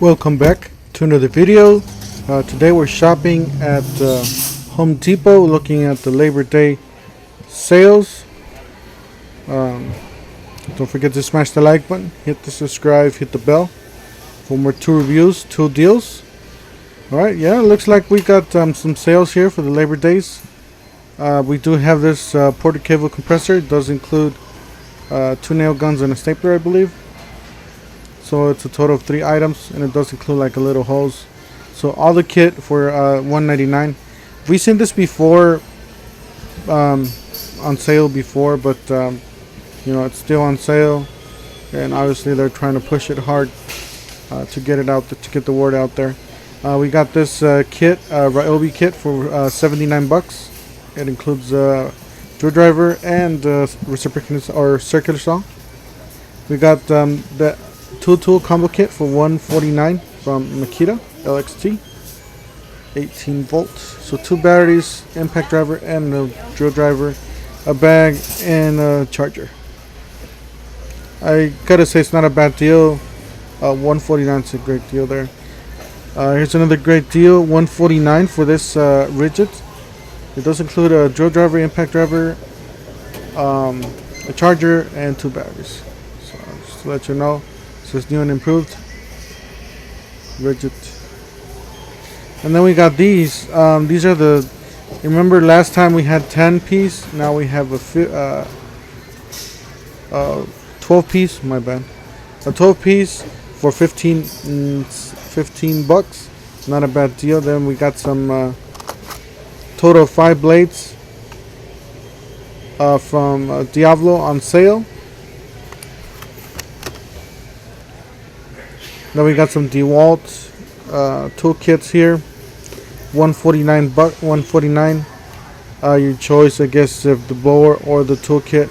Welcome back to another video. Today we're shopping at Home Depot, looking at the Labor Day sales. Don't forget to smash the like button, hit the subscribe, hit the bell for more two reviews, two deals. Alright, yeah, looks like we got some sales here for the Labor Days. We do have this porta cable compressor. It does include 2 nail guns and a stapler, I believe. So it's a total of 3 items, and it does include like a little hose. So all the kit for $1.99. We've seen this before, on sale before, but you know, it's still on sale, and obviously they're trying to push it hard to get it out, to get the word out there. We got this kit, Joby kit, for 79 bucks. It includes drill driver and reciprocating or circular saw. We got the 2-tool combo kit for $149 from Makita LXT, 18 volts. So 2 batteries, impact driver, and a drill driver, a bag, and a charger. I gotta say, it's not a bad deal. $149 is a great deal there. Here's another great deal, $149 for this rigid. It does include a drill driver, impact driver, a charger, and 2 batteries. So just to let you know, so it's new and improved rigid. And then we got these. These are the. Remember last time we had 10 piece. Now we have a 12 piece. My bad. A 12 piece for 15 bucks. Not a bad deal. Then we got some total of 5 blades from Diablo on sale. Then we got some DeWalt toolkits here, $149. Your choice, I guess, if the blower or the toolkit.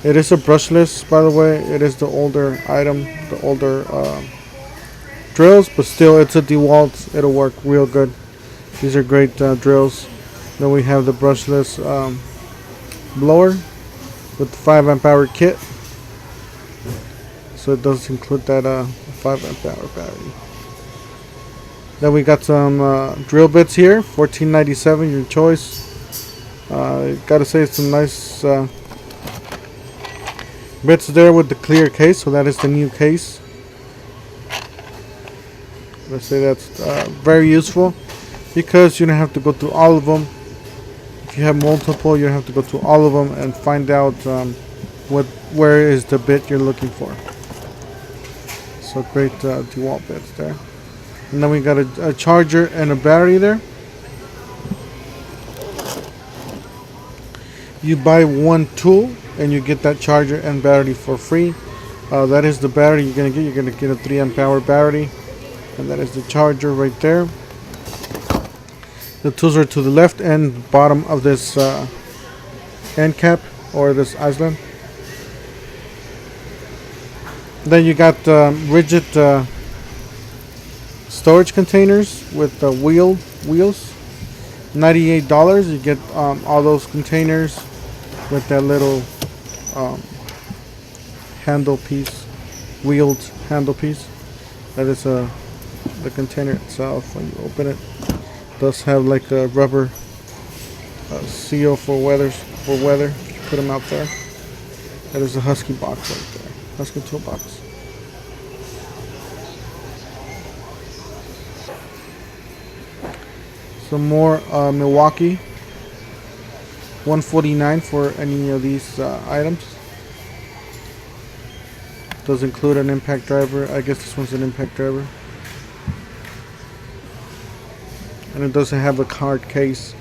It is a brushless, by the way. It is the older item, the older drills, but still, it's a DeWalt. It'll work real good. These are great drills. Then we have the brushless blower with the 5 amp hour kit. So it does include that 5 amp hour battery. Then we got some drill bits here, $14.97, your choice. Gotta say, it's some nice bits there with the clear case, so that is the new case. Let's say that's very useful because you don't have to go through all of them. If you have multiple, you have to go through all of them and find out where is the bit you're looking for. So great DeWalt bits there. And then we got a charger and a battery there. You buy 1 tool and you get that charger and battery for free. That is the battery you're gonna get. You're gonna get a 3 amp hour battery, and that is the charger right there. The tools are to the left and bottom of this end cap or this island. Then you got rigid storage containers with wheels, $98. You get all those containers with that little handle piece, wheeled handle piece. That is the container itself. When you open it, does have like a rubber seal for weather. You put them out there. That is a Husky box right there. Husky toolbox. Some more Milwaukee, $149 for any of these items. Does include an impact driver. I guess this one's an impact driver. And it doesn't have a hard case.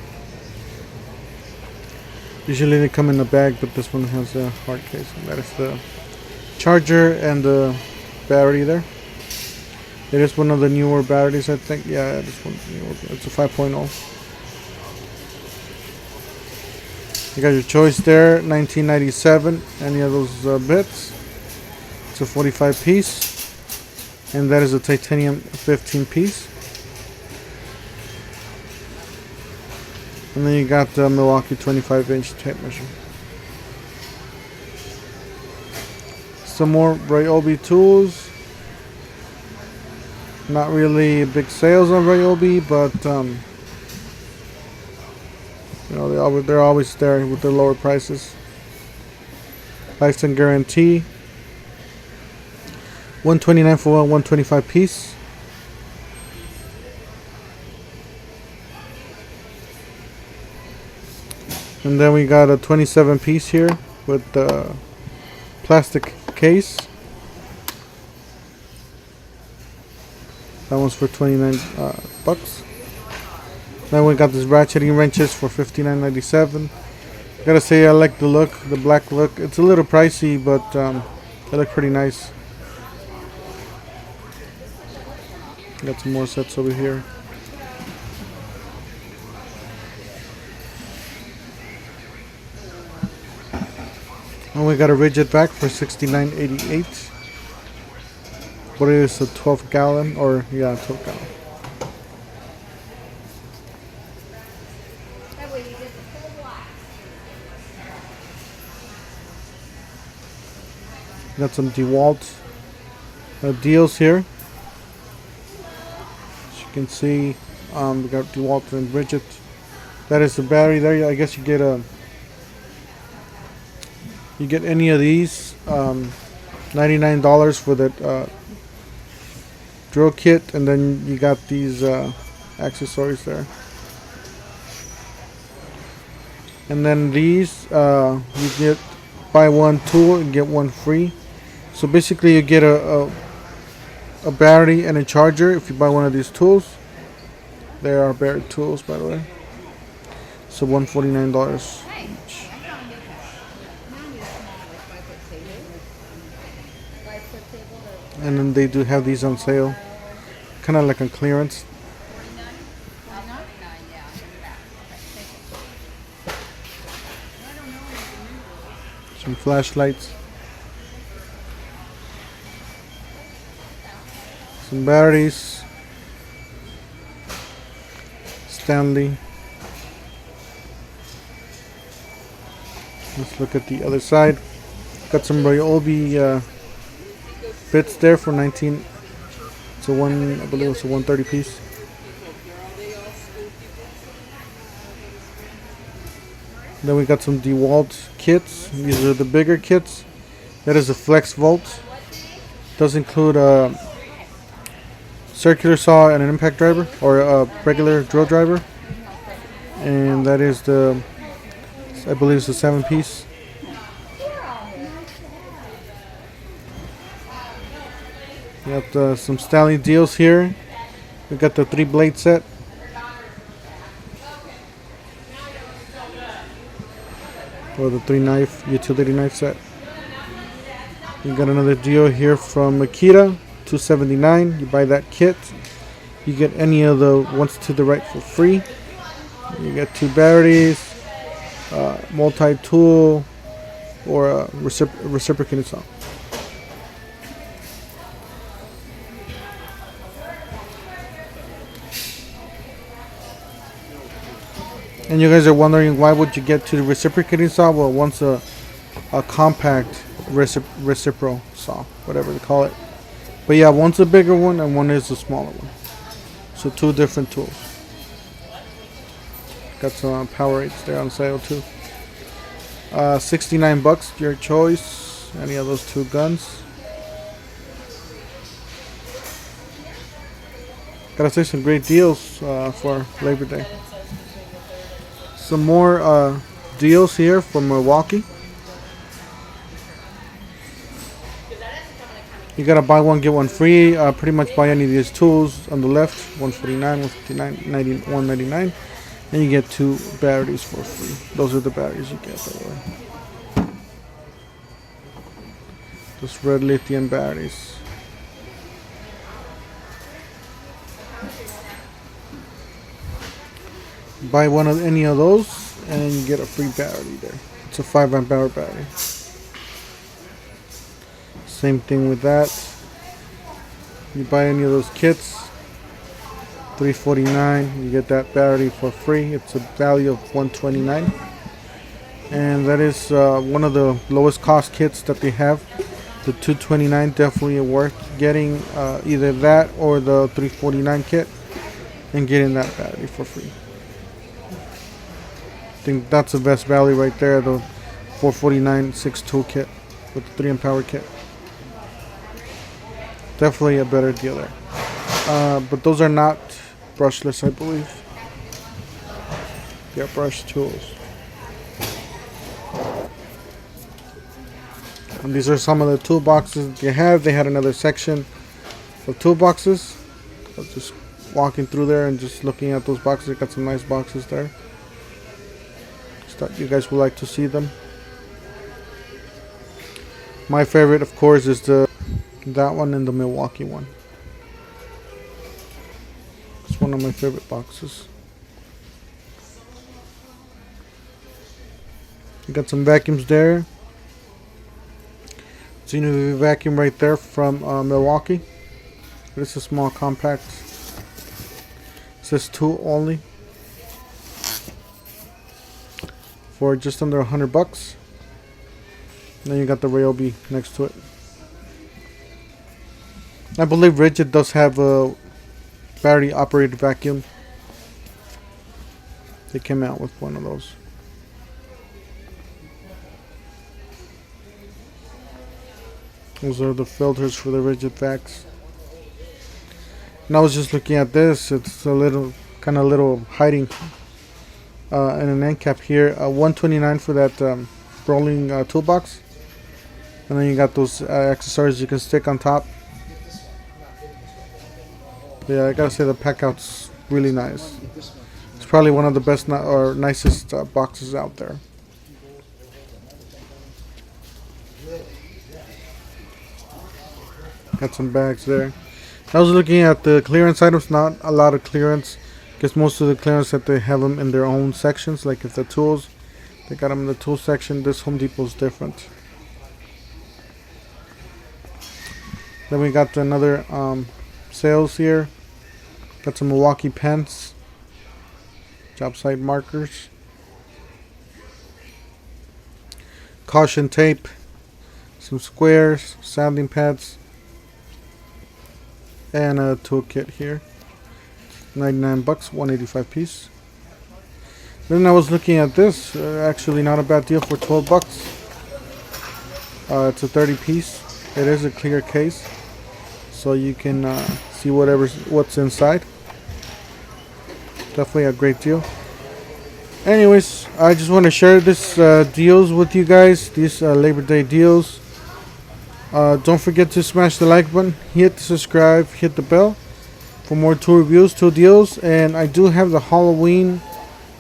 Usually they come in a bag, but this one has a hard case. And that is the charger and the battery there. It is one of the newer batteries, I think. Yeah, this one's newer. It's a 5.0. You got your choice there, $19.97. Any of those bits. It's a 45 piece. And that is a titanium 15 piece. And then you got the Milwaukee 25-inch tape measure. Some more Joby tools. Not really big sales on Joby, but you know, they're always there with their lower prices. Lifetime guarantee. $129 for one, $125 piece. And then we got a 27 piece here with the plastic case. That one's for 29 bucks. Then we got these ratcheting wrenches for $59.97. Gotta say, I like the look, the black look. It's a little pricey, but they look pretty nice. Got some more sets over here. And we got a rigid back for $69.88. What is a 12 gallon, or yeah, 12 gallon. Got some DeWalt deals here. As you can see, we got DeWalt and rigid. That is the battery there. I guess you get any of these. $99 for that drill kit, and then you got these accessories there. And then these, you get buy one tool and get one free. So basically, you get a battery and a charger if you buy one of these tools. They are battery tools, by the way. So $149 each. And then they do have these on sale, kind of like on clearance. Some flashlights, some batteries, Stanley. Let's look at the other side. Got some Joby bits there for 19. It's a one, I believe it's a 130 piece. Then we got some DeWalt kits. These are the bigger kits. That is a flex volt. Does include a circular saw and an impact driver, or a regular drill driver. And that is the, I believe it's a 7-piece. We got some Stanley deals here. We got the 3-blade set. Or the 3-knife utility knife set. You got another deal here from Makita, $279. You buy that kit, you get any of the ones to the right for free. You get 2 batteries, multi-tool, or a reciprocating saw. And you guys are wondering, why would you get to the reciprocating saw? Well, one's a compact recipro saw, whatever they call it. But yeah, one's a bigger one and one is a smaller one. So 2 different tools. Got some power aids there on sale too. 69 bucks, your choice. Any of those 2 guns. Gotta say, some great deals for Labor Day. Some more deals here from Milwaukee. You gotta buy one, get one free. Pretty much buy any of these tools on the left, $149, $159, $199, and you get 2 batteries for free. Those are the batteries you get, by the way. Just red lithium batteries. Buy one of any of those and you get a free battery there. It's a 5-amp-hour battery. Same thing with that. You buy any of those kits, $349. You get that battery for free. It's a value of $129, and that is one of the lowest cost kits that they have. The 229 definitely worth getting, either that or the 349 kit, and getting that battery for free. I think that's the best value right there, the 449 6 tool kit with the 3 amp hour kit. Definitely a better deal there. But those are not brushless, I believe. They're brush tools. And these are some of the toolboxes they have. They had another section of toolboxes. I was just walking through there and just looking at those boxes. They got some nice boxes there. Just thought you guys would like to see them. My favorite, of course, is that one and the Milwaukee one. It's one of my favorite boxes. You got some vacuums there. Xenoviv vacuum right there from Milwaukee. It's a small compact. It says tool only for just under $100. And then you got the Ryobi next to it. I believe Rigid does have a battery operated vacuum. They came out with one of those. Those are the filters for the Rigid vacs. And I was just looking at this. It's a little hiding in an end cap here. 129 for that rolling toolbox. And then you got those accessories you can stick on top. Yeah, I gotta say the pack out's really nice. It's probably one of the best or nicest boxes out there. Got some bags there. I was looking at the clearance items, not a lot of clearance. Guess most of the clearance that they have them in their own sections. Like if the tools, they got them in the tool section. This Home Depot is different. Then we got another sales here. Got some Milwaukee pens, job site markers, caution tape, some squares, sanding pads, and a toolkit here. 99 bucks, 185 piece. Then I was looking at this, actually not a bad deal for 12 bucks. It's a 30 piece. It is a clear case, so you can see what's inside. Definitely a great deal. Anyways, I just want to share this deals with you guys, these Labor Day deals. Don't forget to smash the like button, hit the subscribe, hit the bell for more tool reviews, tool deals. And I do have the Halloween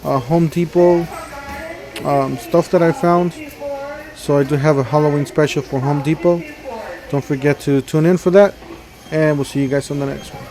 Home Depot stuff that I found. So I do have a Halloween special for Home Depot. Don't forget to tune in for that. And we'll see you guys on the next one.